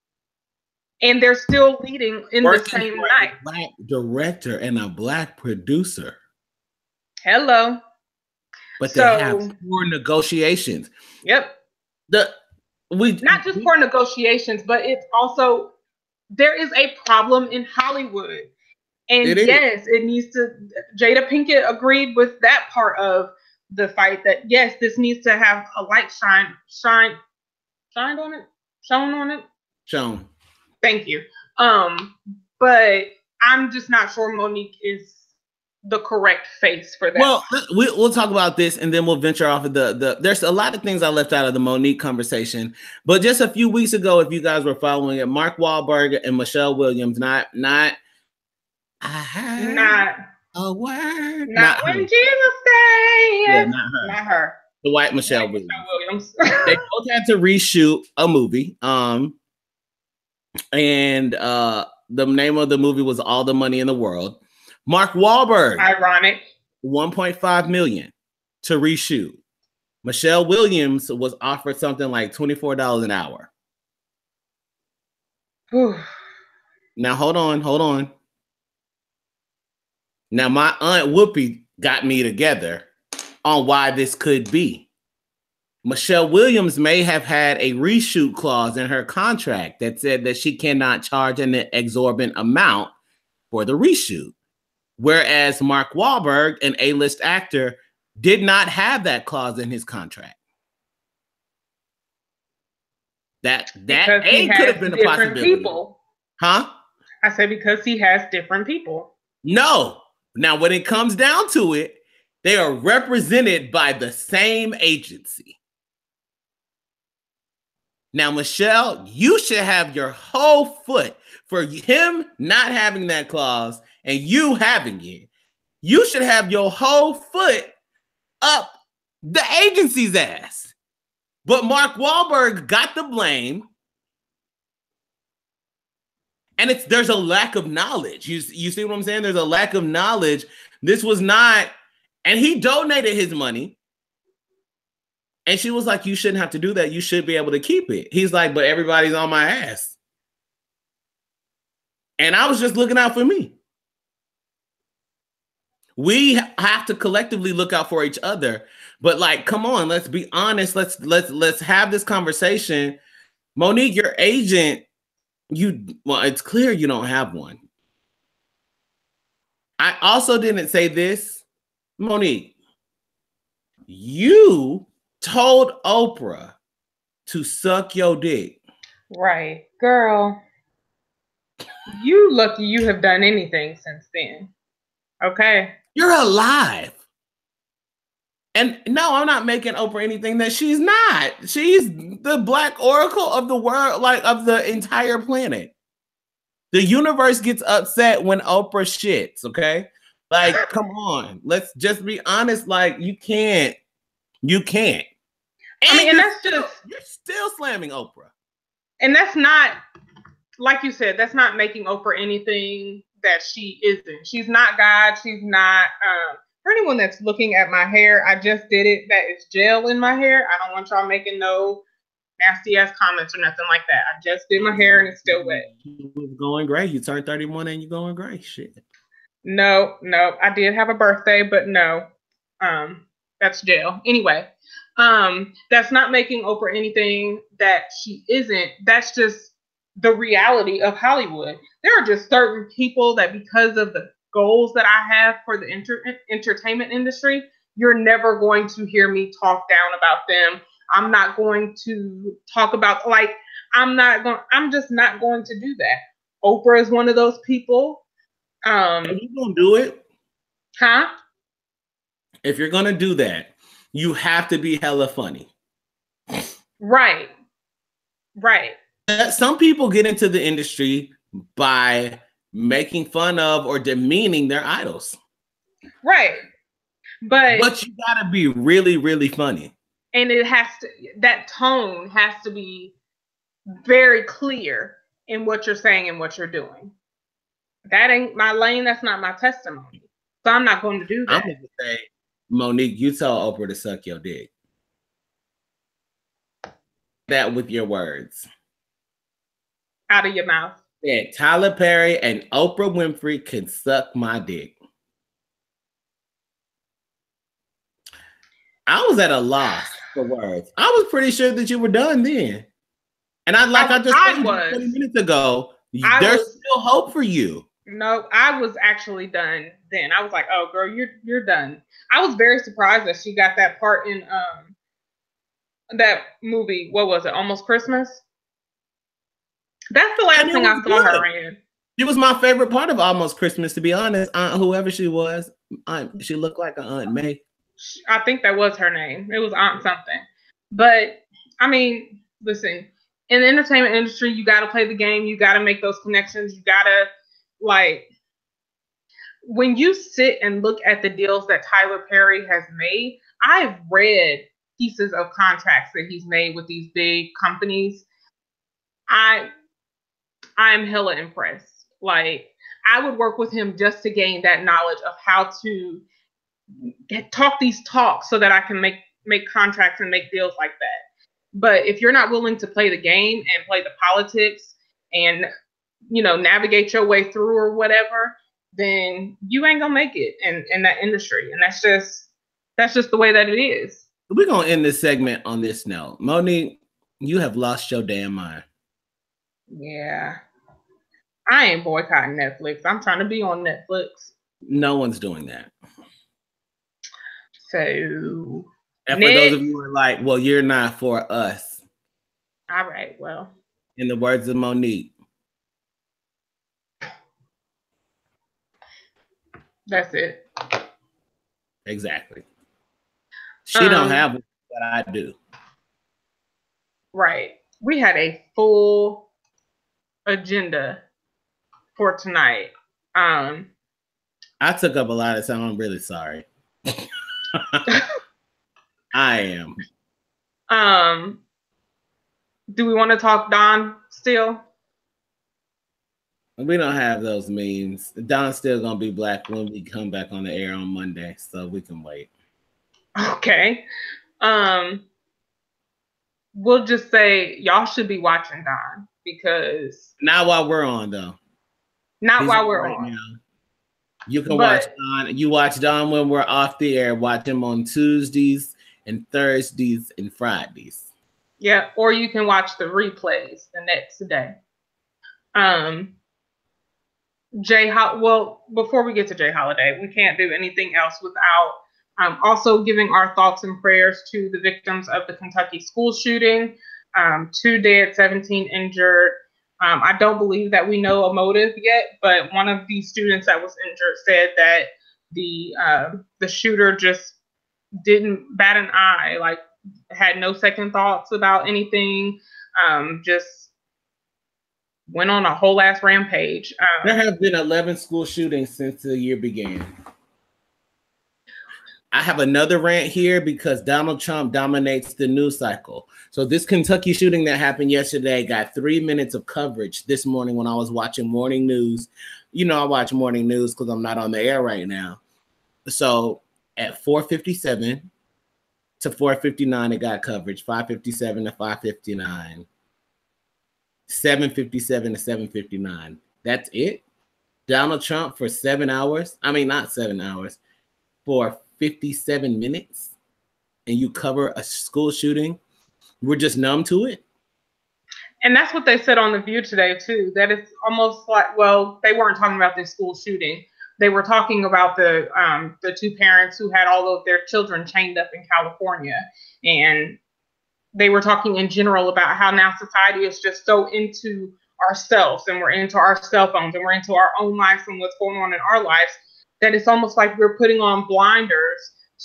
And they're still leading in the same night.
A Black director and a Black producer.
Hello.
But they have poor negotiations.
Yep. Not just poor negotiations, but it's also, there is a problem in Hollywood. And yes, it needs to, Jada Pinkett agreed with that part of the fight, that yes, this needs to have a light shined on it, shown on it.
Shown.
Thank you. But I'm just not sure Monique is the correct face for that.
Well, we'll talk about this and then we'll venture off of there's a lot of things I left out of the Monique conversation. But just a few weeks ago, if you guys were following it, Mark Wahlberg and Michelle Williams, not I heard
not
a word.
Not when her. Jesus said.
Yeah, not her. The white Michelle Williams. They both had to reshoot a movie. And the name of the movie was All the Money in the World. Mark Wahlberg,
ironic,
$1.5 million to reshoot. Michelle Williams was offered something like $24 an hour. Now hold on. Now my Aunt Whoopi got me together on why this could be. Michelle Williams may have had a reshoot clause in her contract that said that she cannot charge an exorbitant amount for the reshoot. Whereas Mark Wahlberg, an A-list actor, did not have that clause in his contract. That could have been a possibility. People. Huh?
I said because he has different people.
No. Now, when it comes down to it, they are represented by the same agency. Now, Michelle, you should have your whole foot for him not having that clause and you having it. You should have your whole foot up the agency's ass. But Mark Wahlberg got the blame. And there's a lack of knowledge. You see what I'm saying? There's a lack of knowledge. This was not, and he donated his money. And she was like, you shouldn't have to do that. You should be able to keep it. He's like, but everybody's on my ass. And I was just looking out for me. We have to collectively look out for each other. But like, come on, let's be honest. Let's have this conversation. Monique, your agent, well, it's clear you don't have one. I also didn't say this. Monique, you told Oprah to suck your dick.
Right. Girl, you lucky you have done anything since then. Okay?
You're alive. And no, I'm not making Oprah anything that she's not. She's the Black Oracle of the world, like of the entire planet. The universe gets upset when Oprah shits, okay? Like, come on. Let's just be honest. Like, you can't. And that's you're still slamming Oprah.
And that's not, like you said, that's not making Oprah anything that she isn't. She's not God. She's not, for anyone that's looking at my hair, I just did it. That is gel in my hair. I don't want y'all making no nasty ass comments or nothing like that. I just did my hair and it's still wet.
You was going gray. You turned 31 and you're going gray. Shit.
No. I did have a birthday, but no. That's jail. Anyway, that's not making Oprah anything that she isn't. That's just the reality of Hollywood. There are just certain people that, because of the goals that I have for the entertainment industry, you're never going to hear me talk down about them. I'm not going to talk about, like, I'm just not going to do that. Oprah is one of those people.
Are you gonna do it?
Huh?
If you're gonna do that, you have to be hella funny.
Right. Right.
Some people get into the industry by making fun of or demeaning their idols.
Right. But
you gotta be really, really funny.
And it has to, that tone has to be very clear in what you're saying and what you're doing. That ain't my lane. That's not my testimony. So I'm not going to do that.
I'm going to say, Monique, you tell Oprah to suck your dick. That with your words.
Out of your mouth.
Yeah, Tyler Perry and Oprah Winfrey can suck my dick. I was at a loss for words. I was pretty sure that you were done then. And I just told you 20 minutes ago, there's still hope for you.
No, I was actually done then. I was like, oh girl, you're done. I was very surprised that she got that part in that movie. What was it? Almost Christmas? That's the last thing I saw her in.
It was my favorite part of Almost Christmas, to be honest. Whoever she was, she looked like an Aunt May.
I think that was her name. It was Aunt something. But I mean, listen, in the entertainment industry, you got to play the game. You got to make those connections. You got to, like, when you sit and look at the deals that Tyler Perry has made, I've read pieces of contracts that he's made with these big companies. I'm hella impressed. Like, I would work with him just to gain that knowledge of how to talk these talks so that I can make contracts and make deals like that. But if you're not willing to play the game and play the politics and, you know, navigate your way through or whatever, then you ain't gonna make it in that industry. And that's just the way that it is.
We're gonna end this segment on this note. Monique, you have lost your damn mind.
Yeah. I ain't boycotting Netflix. I'm trying to be on Netflix.
No one's doing that.
So,
and for those of you who are like, well, you're not for us.
All right, well.
In the words of Monique.
That's it.
Exactly. She don't have what I do.
Right. We had a full agenda for tonight.
I took up a lot of time. I'm really sorry. I am.
Do we want to talk Don still?
We don't have those memes. Don's still gonna be black when we come back on the air on Monday, so we can wait.
Okay. We'll just say y'all should be watching Don, because
not while we're on though.
Not while we're on.
Now. You can watch Don. You watch Don when we're off the air. Watch him on Tuesdays and Thursdays and Fridays.
Yeah, or you can watch the replays the next day. Well, before we get to Jay Holiday, we can't do anything else without also giving our thoughts and prayers to the victims of the Kentucky school shooting. 2 dead, 17 injured. I don't believe that we know a motive yet, but one of the students that was injured said that the shooter just didn't bat an eye, like had no second thoughts about anything, just went on a whole ass rampage.
There have been 11 school shootings since the year began. I have another rant here because Donald Trump dominates the news cycle. So this Kentucky shooting that happened yesterday got 3 minutes of coverage this morning when I was watching morning news. You know, I watch morning news because I'm not on the air right now. So at 4:57 to 4:59, it got coverage. 5:57 to 5:59. 7:57 to 7:59. That's it. Donald Trump for 7 hours. I mean, not 7 hours. For 57 minutes and you cover a school shooting. We're just numb to it.
And that's what they said on The View today, too, that it's almost like, well, they weren't talking about this school shooting. They were talking about the two parents who had all of their children chained up in California. And they were talking in general about how now society is just so into ourselves, and we're into our cell phones, and we're into our own lives and what's going on in our lives, that it's almost like we're putting on blinders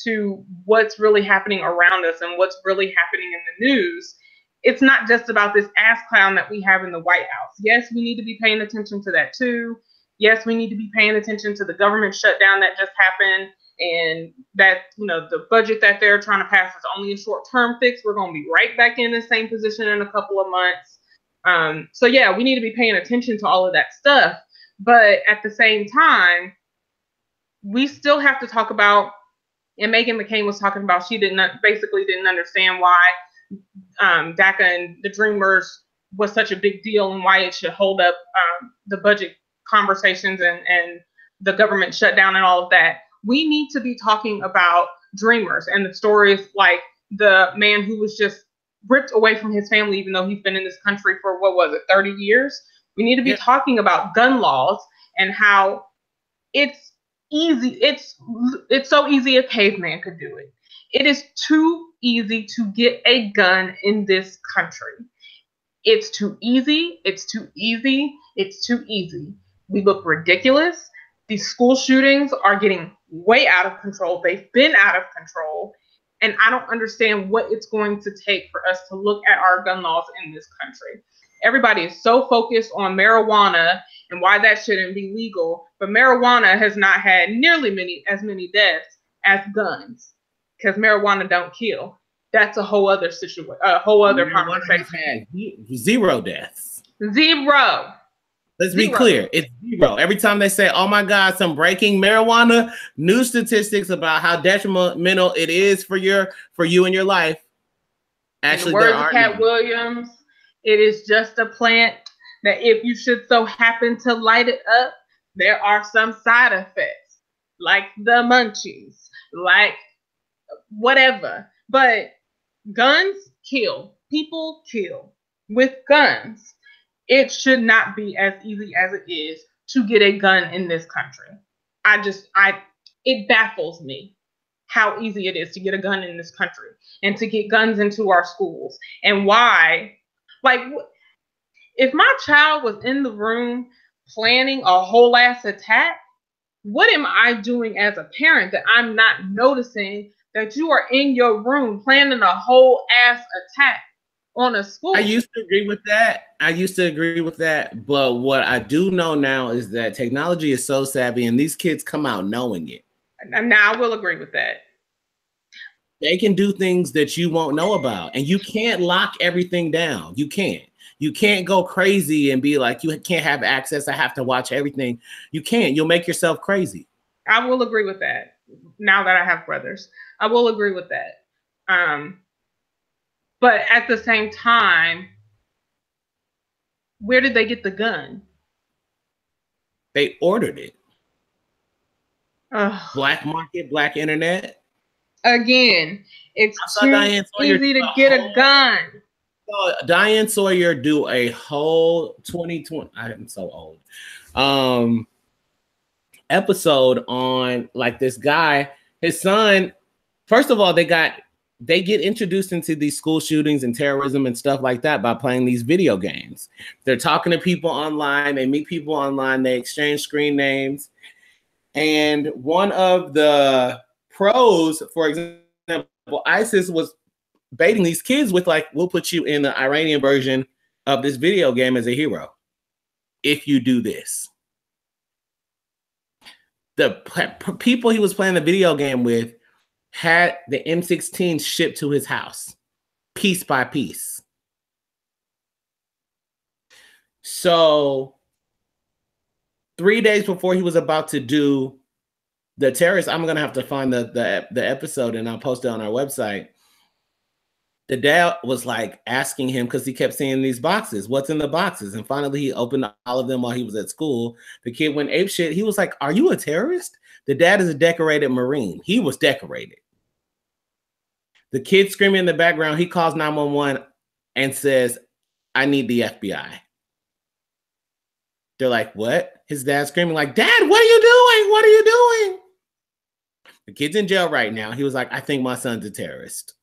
to what's really happening around us and what's really happening in the news. It's not just about this ass clown that we have in the White House. Yes, we need to be paying attention to that too. Yes, we need to be paying attention to the government shutdown that just happened, and that, you know, the budget that they're trying to pass is only a short-term fix. We're going to be right back in the same position in a couple of months. So yeah, we need to be paying attention to all of that stuff. But at the same time, we still have to talk about, and Meghan McCain was talking about, she basically didn't understand why DACA and the Dreamers was such a big deal and why it should hold up the budget conversations and the government shutdown and all of that. We need to be talking about Dreamers and the stories like the man who was just ripped away from his family, even though he's been in this country for, what was it, 30 years? We need to be talking about gun laws and how it's easy. It's so easy a caveman could do it. It is too easy to get a gun in this country. It's too easy. It's too easy. It's too easy. We look ridiculous. These school shootings are getting way out of control. They've been out of control. And I don't understand what it's going to take for us to look at our gun laws in this country. Everybody is so focused on marijuana and why that shouldn't be legal. But marijuana has not had nearly as many deaths as guns, because marijuana don't kill. That's a whole other situation, a whole other conversation.
Had 0 deaths.
0.
Let's be clear. It's 0. Every time they say, oh my God, some breaking marijuana, new statistics about how detrimental it is for you and your life. Actually,
in the words of Cat Williams, it is just a plant that if you should so happen to light it up, there are some side effects, like the munchies, like whatever. But guns kill. People kill with guns. It should not be as easy as it is to get a gun in this country. It baffles me how easy it is to get a gun in this country and to get guns into our schools. And why, like, if my child was in the room planning a whole ass attack, what am I doing as a parent that I'm not noticing that you are in your room planning a whole ass attack on a school?
I used to agree with that. But what I do know now is that technology is so savvy and these kids come out knowing it.
Now I will agree with that.
They can do things that you won't know about, and you can't lock everything down. You can't go crazy and be like, you can't have access. I have to watch everything. You can't. You'll make yourself crazy.
I will agree with that. Now that I have brothers, I will agree with that. But at the same time, where did they get the gun?
They ordered it. Black market, black internet.
Again, it's too easy to get a gun.
Diane Sawyer do a whole 2020. I'm so old. Episode on like this guy, his son. First of all, they get introduced into these school shootings and terrorism and stuff like that by playing these video games. They're talking to people online. They meet people online. They exchange screen names. And one of the pros, for example, ISIS was baiting these kids with like, we'll put you in the Iranian version of this video game as a hero if you do this. The people he was playing the video game with had the M16 shipped to his house, piece by piece. So 3 days before he was about to do the terrorist, I'm gonna have to find the episode and I'll post it on our website. The dad was like asking him, because he kept seeing these boxes, what's in the boxes? And finally he opened all of them while he was at school. The kid went apeshit. He was like, are you a terrorist? The dad is a decorated Marine. He was decorated. The kid screaming in the background, he calls 911 and says, I need the FBI. They're like, what? His dad's screaming like, Dad, what are you doing? What are you doing? The kid's in jail right now. He was like, I think my son's a terrorist.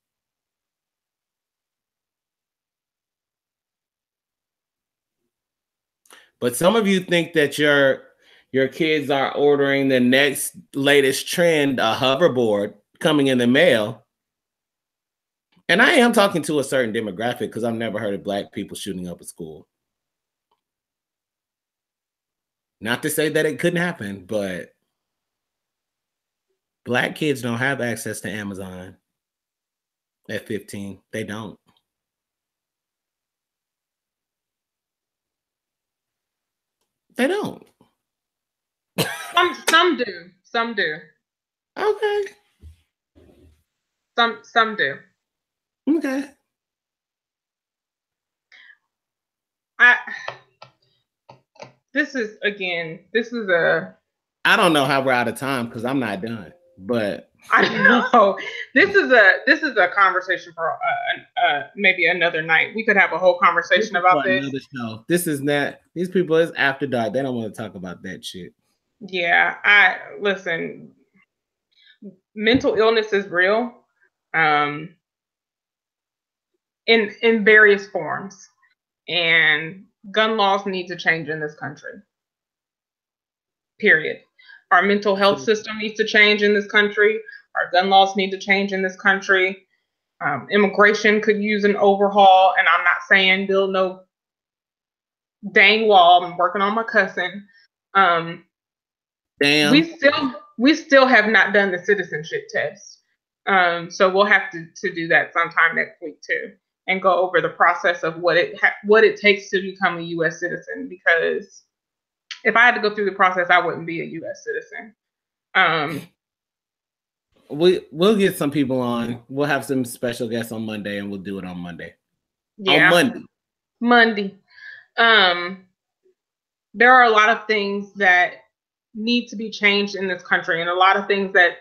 But some of you think that your kids are ordering the next latest trend, a hoverboard coming in the mail. And I am talking to a certain demographic because I've never heard of Black people shooting up a school. Not to say that it couldn't happen, but Black kids don't have access to Amazon at 15. They don't. They don't.
Some do. Some do.
Okay.
Some do.
Okay.
This is a.
I don't know how we're out of time because I'm not done, but
I know this is a conversation for maybe another night. We could have a whole conversation about this.
Show. This is not. These people is after dark. They don't want to talk about that shit.
Yeah, listen. Mental illness is real, in various forms, and gun laws need to change in this country. Period. Our mental health system needs to change in this country. Our gun laws need to change in this country. Immigration could use an overhaul, and I'm not saying build no dang wall. I'm working on my cussing.
Damn.
We still have not done the citizenship test. So we'll have to do that sometime next week too, and go over the process of what it takes to become a U.S. citizen. Because if I had to go through the process, I wouldn't be a U.S. citizen.
We'll get some people on. We'll have some special guests on Monday, and we'll do it on Monday.
Yeah.
On
Monday. There are a lot of things that need to be changed in this country, and a lot of things that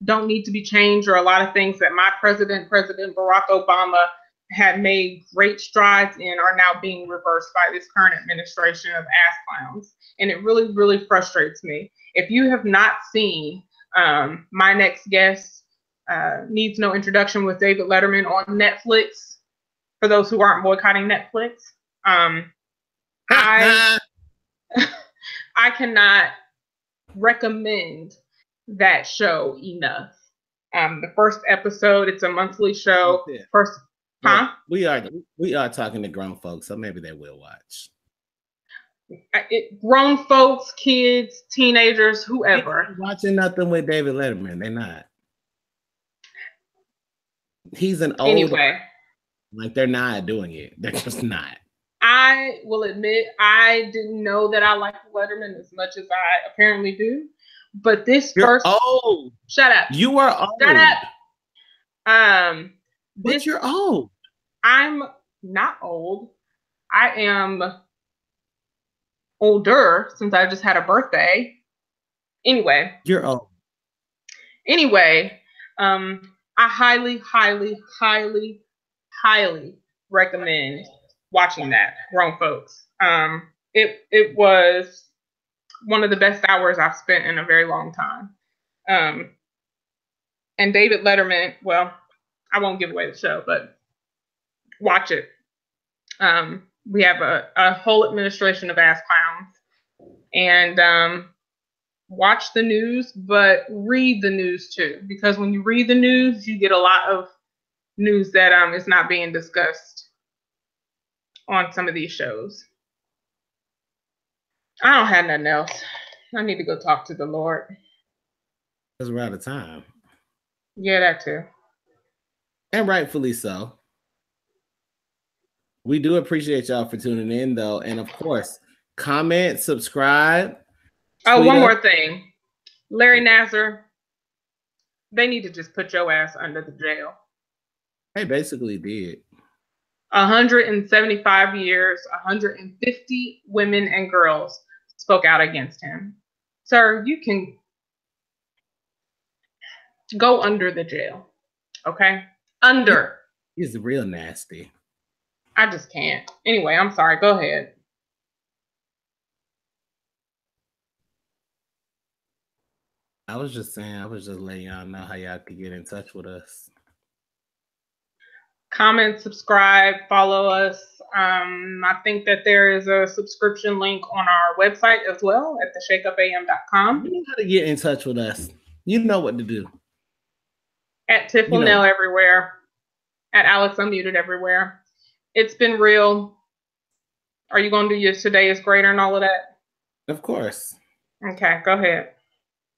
don't need to be changed, or a lot of things that my President Barack Obama had made great strides in are now being reversed by this current administration of ass clowns. And it really, really frustrates me. If you have not seen My Next Guest Needs No Introduction with David Letterman on Netflix, for those who aren't boycotting Netflix, I cannot recommend that show enough. The first episode, it's a monthly show.
We are talking to grown folks, so maybe they will watch.
Grown folks, kids, teenagers, whoever.
They're watching nothing with David Letterman. They're not. He's an old.
Anyway,
like they're not doing it. They're just not.
I will admit I didn't know that I liked Letterman as much as I apparently do. But
You're old.
Shut up.
You are old.
Shut up.
But you're old.
I'm not old. I am older since I just had a birthday. Anyway.
You're old.
Anyway, I highly, highly, highly, highly recommend watching that, grown folks. It was one of the best hours I've spent in a very long time. And David Letterman, well, I won't give away the show, but watch it. We have a whole administration of ass clowns. And watch the news, but read the news too. Because when you read the news, you get a lot of news that is not being discussed on some of these shows. I don't have nothing else. I need to go talk to the Lord.
Because we're out of time.
Yeah, that too.
And rightfully so. We do appreciate y'all for tuning in, though. And of course, comment, subscribe.
Oh, one more thing. Larry Nassar, they need to just put your ass under the jail.
They basically did.
175 years, 150 women and girls spoke out against him. Sir, you can Go under the jail. Okay? Under.
He's real nasty.
I just can't. Anyway, I'm sorry. Go ahead.
I was just saying, I was just letting y'all know how y'all could get in touch with us.
Comment, subscribe, follow us. I think that there is a subscription link on our website as well at theshakeupam.com.
You know how to get in touch with us. You know what to do.
At Tiff Linnell everywhere. At Alex Unmuted everywhere. It's been real. Are you going to do your today is greater and all of that?
Of course.
Okay, go ahead.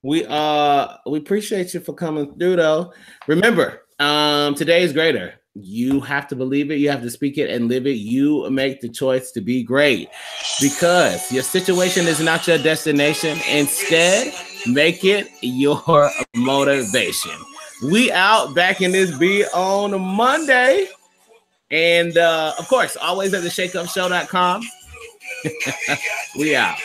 We appreciate you for coming through though. Remember, today is greater. You have to believe it, you have to speak it and live it. You make the choice to be great because your situation is not your destination. Instead, make it your motivation. We out back in this beat on Monday. And of course, always at theshakeupshow.com. We out.